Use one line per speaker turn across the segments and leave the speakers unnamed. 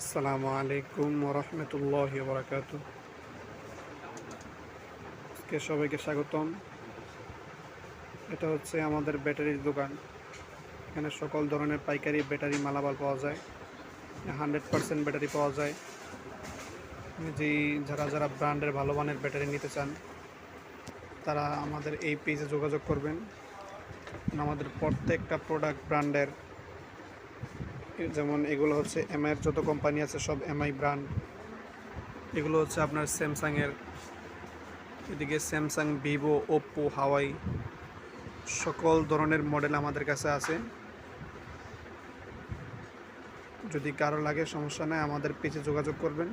আসসালামু আলাইকুম ওরহমতুল্লাহি বারাকাতু। আজকে সবাইকে স্বাগতম। এটা হচ্ছে আমাদের ব্যাটারির দোকান। এখানে সকল ধরনের পাইকারি ব্যাটারি মালামাল পাওয়া যায়। 100% ব্যাটারি পাওয়া যায়। যারা ব্র্যান্ডের ভালো মানের ব্যাটারি নিতে চান তারা আমাদের এই পেজে যোগাযোগ করবেন। আমাদের প্রত্যেকটা প্রোডাক্ট ব্র্যান্ডের, যেমন এগুলো হচ্ছে এমআইয়ের যত কোম্পানি আছে সব এমআই ব্র্যান্ড। এগুলো হচ্ছে আপনার স্যামসাংয়ের, এদিকে স্যামসাং, ভিভো, ওপ্পো, হাওয়াই সকল ধরনের মডেল আমাদের কাছে আছে। যদি কারো লাগে সমস্যা নেই, আমাদের পেজে যোগাযোগ করবেন।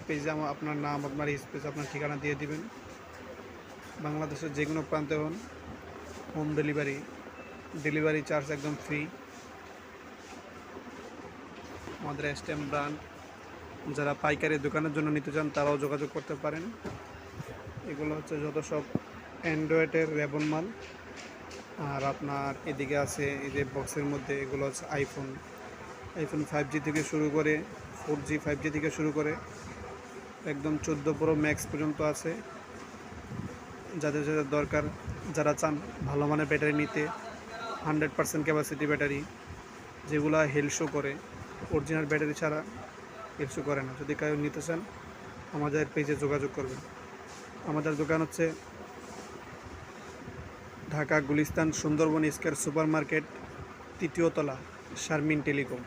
পেজে আপনার নাম, আপনার স্পেস, আপনার ঠিকানা দিয়ে দিবেন। বাংলাদেশের যে কোনো প্রান্তে হন, হোম ডেলিভারি চার্জ একদম ফ্রি। আমাদের এসটিএম ব্র্যান্ড, যারা পাইকারি দোকানের জন্য নিতে চান তারাও যোগাযোগ করতে পারেন। এগুলো হচ্ছে যত সব অ্যান্ড্রয়েডের রেবন মাল। আর আপনার এদিকে আছে এই যে বক্সের মধ্যে, এগুলো হচ্ছে আইফোন 5G থেকে শুরু করে 4G 5G থেকে শুরু করে একদম 14 প্রো ম্যাক্স পর্যন্ত আছে। যাদের দরকার, যারা চান ভালো মানের ব্যাটারি নিতে, 100% ক্যাপাসিটি ব্যাটারি যেগুলো হেল শো করে, অরিজিনাল ব্যাটারি ছাড়া হেল শো করে না, যদি কেউ নিতে চান আমাদের পেজে যোগাযোগ করবেন। আমাদের দোকান হচ্ছে Dhaka Gulistan Sundarban square super market, 3য় তলা, শারমিন টেলিকম।